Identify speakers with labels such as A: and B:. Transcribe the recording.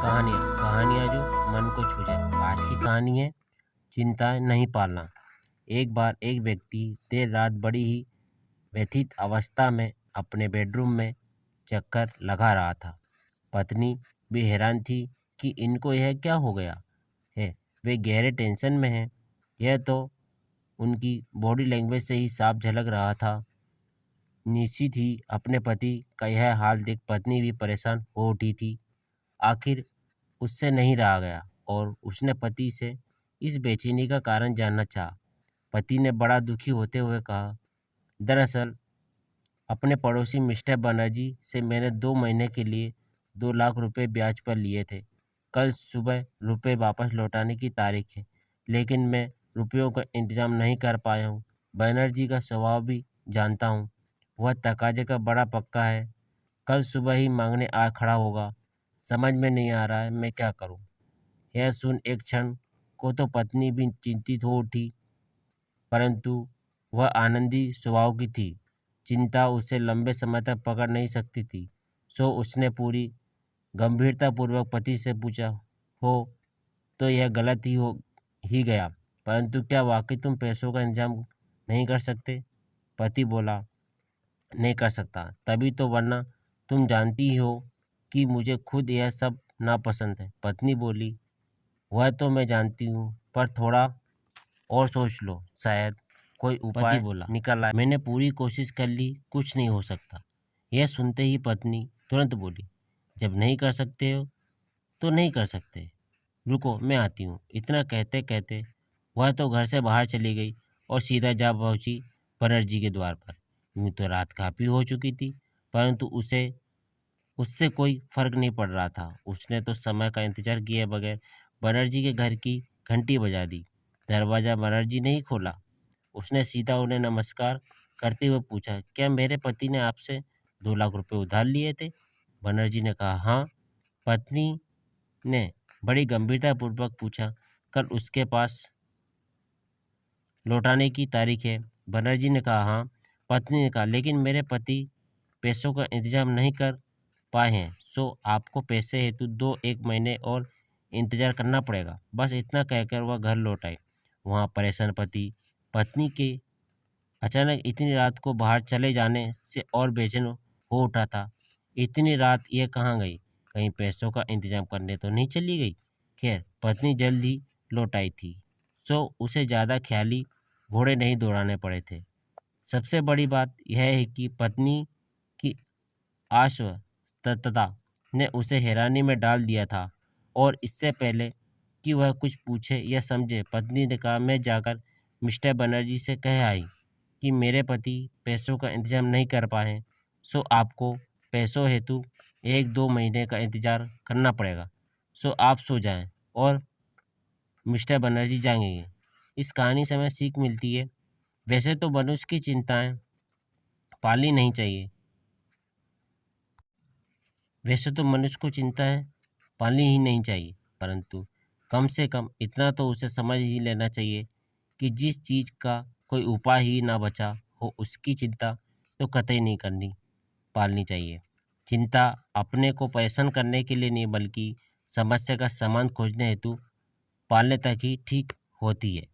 A: कहानियाँ जो मन को छू जाए। आज की कहानी है चिंता नहीं पालना। एक बार एक व्यक्ति देर रात बड़ी ही व्यथित अवस्था में अपने बेडरूम में चक्कर लगा रहा था। पत्नी भी हैरान थी कि इनको यह क्या हो गया है। वे गहरे टेंशन में हैं। यह तो उनकी बॉडी लैंग्वेज से ही साफ झलक रहा था। निश्चित ही अपने पति का यह हाल देख पत्नी भी परेशान हो उठी थी। आखिर उससे नहीं रहा गया और उसने पति से इस बेचैनी का कारण जानना चाहा। पति ने बड़ा दुखी होते हुए कहा, दरअसल अपने पड़ोसी मिस्टर बनर्जी से मैंने 2 महीने के लिए 2 लाख रुपए ब्याज पर लिए थे। कल सुबह रुपए वापस लौटाने की तारीख है, लेकिन मैं रुपयों का इंतजाम नहीं कर पाया हूँ। बनर्जी का स्वभाव भी जानता हूँ, वह तकाजे का बड़ा पक्का है। कल सुबह ही मांगने आ खड़ा होगा। समझ में नहीं आ रहा है मैं क्या करूं। यह सुन एक क्षण को तो पत्नी भी चिंतित हो उठी, परंतु वह आनंदी स्वभाव की थी। चिंता उसे लंबे समय तक पकड़ नहीं सकती थी। सो उसने पूरी गंभीरतापूर्वक पति से पूछा, हो तो यह गलत ही गया, परंतु क्या वाकई तुम पैसों का इंतजाम नहीं कर सकते? पति बोला, नहीं कर सकता तभी तो, वरना तुम जानती ही हो कि मुझे खुद यह सब नापसंद है। पत्नी बोली, वह तो मैं जानती हूँ, पर थोड़ा और सोच लो, शायद कोई उपाय बोला निकल आए। मैंने पूरी कोशिश कर ली, कुछ नहीं हो सकता। यह सुनते ही पत्नी तुरंत बोली, जब नहीं कर सकते हो तो नहीं कर सकते, रुको मैं आती हूँ। इतना कहते कहते वह तो घर से बाहर चली गई और सीधा जा पहुंची बनर्जी के द्वार पर। यूँ तो रात काफ़ी हो चुकी थी, परंतु उससे कोई फर्क नहीं पड़ रहा था। उसने तो समय का इंतजार किए बगैर बनर्जी के घर की घंटी बजा दी। दरवाज़ा बनर्जी ने ही खोला। उसने सीधा उन्हें नमस्कार करते हुए पूछा, क्या मेरे पति ने आपसे 2 लाख रुपए उधार लिए थे? बनर्जी ने कहा, हाँ। पत्नी ने बड़ी गंभीरतापूर्वक पूछा, कल उसके पास लौटाने की तारीख है? बनर्जी ने कहा, हाँ। पत्नी ने कहा, लेकिन मेरे पति पैसों का इंतजाम नहीं कर पाए हैं, सो आपको पैसे हेतु 1 महीने और इंतजार करना पड़ेगा। बस इतना कहकर वह घर लौट आए। वहाँ परेशान पति पत्नी के अचानक इतनी रात को बाहर चले जाने से और बेचैन हो उठा था। इतनी रात ये कहाँ गई? कहीं पैसों का इंतजाम करने तो नहीं चली गई? खैर पत्नी जल्द ही लौट आई थी, सो उसे ज़्यादा ख्याली घोड़े नहीं दौड़ाने पड़े थे। सबसे बड़ी बात यह है कि पत्नी की आश्वस्तता ने उसे हैरानी में डाल दिया था, और इससे पहले कि वह कुछ पूछे या समझे, पत्नी ने कहा, मैं जाकर मिस्टर बनर्जी से कह आई कि मेरे पति पैसों का इंतजाम नहीं कर पाए हैं, सो आपको पैसों हेतु 1-2 महीने का इंतजार करना पड़ेगा। सो आप सो जाएं और मिस्टर बनर्जी जाएंगे। इस कहानी से हमें सीख मिलती है, वैसे तो मनुष्य की चिंताएं पालनी नहीं चाहिए, पालनी ही नहीं चाहिए, परंतु कम से कम इतना तो उसे समझ ही लेना चाहिए कि जिस चीज़ का कोई उपाय ही ना बचा हो, उसकी चिंता तो कतई नहीं पालनी चाहिए। चिंता अपने को परेशान करने के लिए नहीं, बल्कि समस्या का समाधान खोजने हेतु पालने तक ही ठीक होती है।